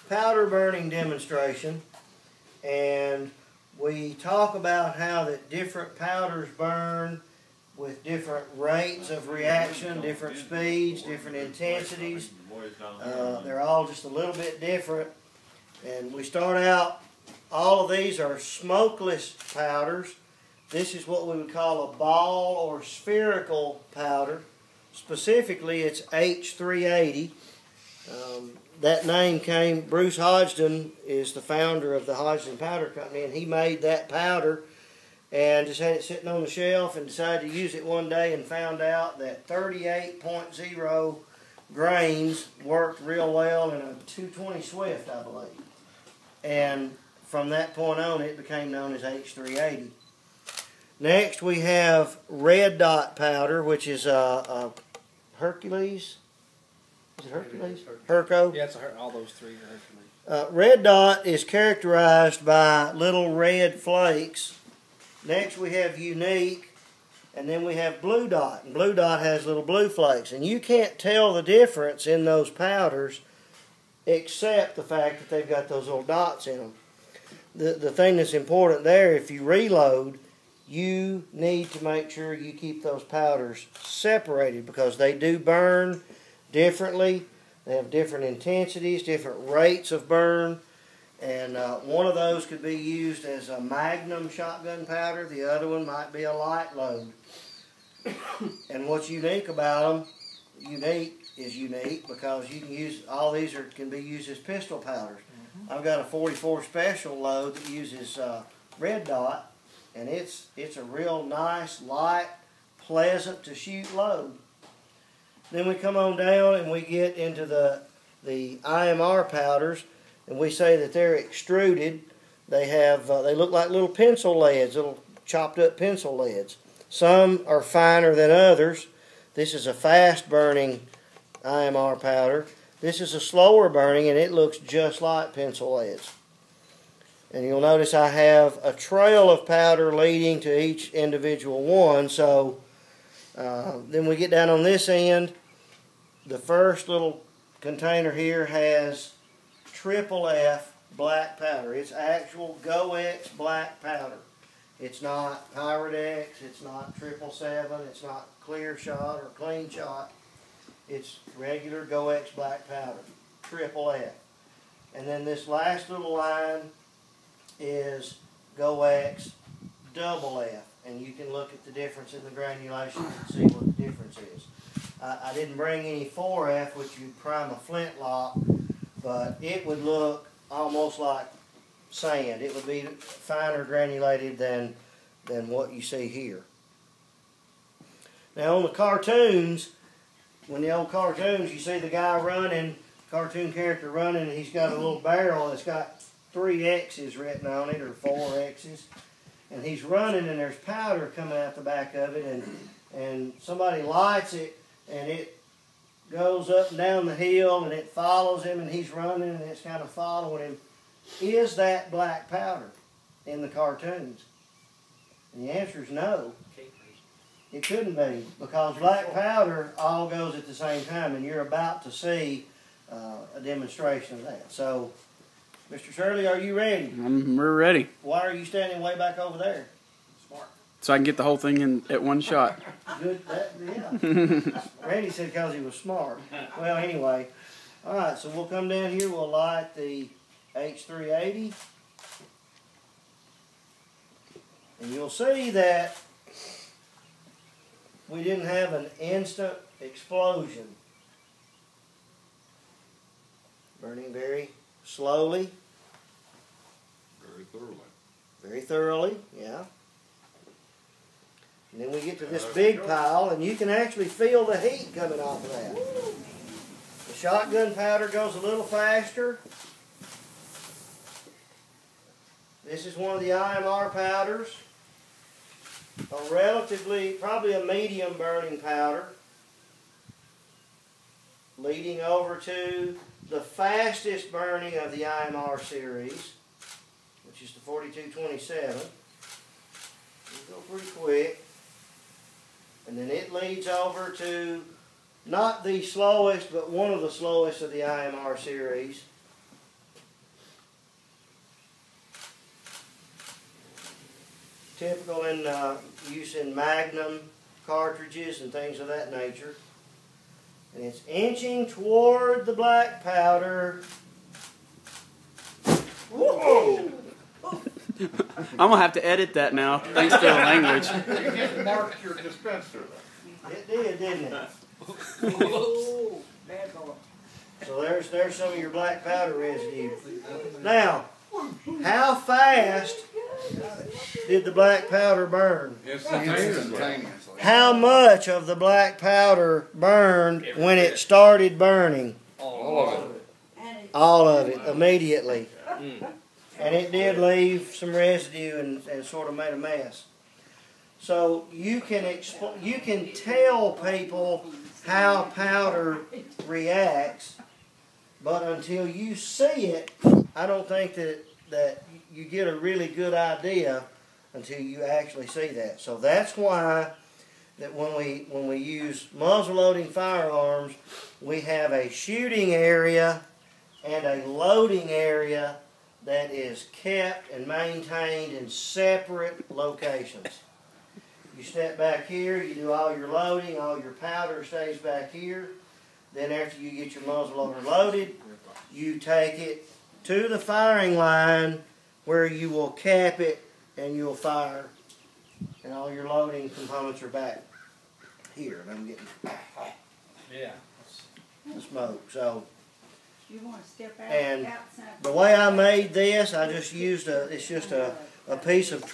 powder burning demonstration, and we talk about how that different powders burn with different rates of reaction, different speeds, different intensities. They're all just a little bit different. And we start out, all of these are smokeless powders. This is what we would call a ball or spherical powder. Specifically, it's H380. That name came, Bruce Hodgson is the founder of the Hodgson Powder Company, and he made that powder and just had it sitting on the shelf and decided to use it one day and found out that 38.0 grains worked real well in a 220 Swift, I believe. And from that point on, it became known as H380. Next, we have red dot powder, which is a Hercules. Is it Hercules? Herco? Yeah, it's all those three are Hercules. Red dot is characterized by little red flakes. Next, we have unique, and then we have blue dot. And blue dot has little blue flakes. And you can't tell the difference in those powders except the fact that they've got those little dots in them. The thing that's important there, if you reload, you need to make sure you keep those powders separated because they do burn differently. They have different intensities, different rates of burn. And one of those could be used as a Magnum shotgun powder. The other one might be a light load. And what's unique about them, unique is unique because you can use, all these can be used as pistol powders. I've got a 44 special load that uses red dot, and it's a real nice, light, pleasant to shoot load. Then we come on down and we get into the IMR powders, and we say that they're extruded. They have they look like little pencil leads, little chopped up pencil leads. Some are finer than others. This is a fast burning IMR powder. This is a slower burning, and it looks just like pencil leads. And you'll notice I have a trail of powder leading to each individual one. So then we get down on this end. The first little container here has Triple F black powder. It's actual GoX black powder. It's not Pyrex, it's not 777, it's not Clear Shot or Clean Shot. It's regular GoX black powder, Triple F. And then this last little line is GoX Double F. And you can look at the difference in the granulation and see what the difference is. I didn't bring any 4F, which you'd prime a flintlock, but it would look almost like sand. It would be finer granulated than what you see here. Now on the cartoons, when the old cartoons, you see the guy running, cartoon character running, and he's got a little barrel that's got 3 X's written on it, or 4 X's. And he's running, and there's powder coming out the back of it, and somebody lights it, and it goes up and down the hill, and it follows him, and he's running, and it's kind of following him. Is that black powder in the cartoons? And the answer is no. It couldn't be, because black powder all goes at the same time, and you're about to see a demonstration of that. So, Mr. Shirley, are you ready? We're ready. Why are you standing way back over there? Smart. So I can get the whole thing in at one shot. Good, yeah. Randy said because he was smart. Well, anyway, all right, so we'll come down here, we'll light the H380, and you'll see that we didn't have an instant explosion. Burning very slowly. Very thoroughly. Very thoroughly, yeah. And then we get to this big pile, and you can actually feel the heat coming off of that. The shotgun powder goes a little faster. This is one of the IMR powders. A relatively, probably a medium burning powder. Leading over to the fastest burning of the IMR series, which is the 4227. It'll go pretty quick. And then it leads over to not the slowest, but one of the slowest of the IMR series. typical in use in Magnum cartridges and things of that nature. And it's inching toward the black powder. Whoa! I'm gonna have to edit that now, thanks to the language. You just marked your dispenser. It did, didn't it? Oh, bad boy. So there's some of your black powder residue. Now, how fast did the black powder burn? Instantaneously. How much of the black powder burned when it started burning? All of it. All of it, immediately. And it did leave some residue and sort of made a mess. So you can tell people how powder reacts, but until you see it, I don't think that you get a really good idea until you actually see that. So that's why that when we use muzzle loading firearms, we have a shooting area and a loading area that is kept and maintained in separate locations. You step back here, you do all your loading, all your powder stays back here. Then after you get your muzzle loader loaded, you take it to the firing line where you will cap it and you'll fire. And all your loading components are back here. And I'm getting the smoke. So You want to step out And outside. the way I made this, I just used it's just a piece of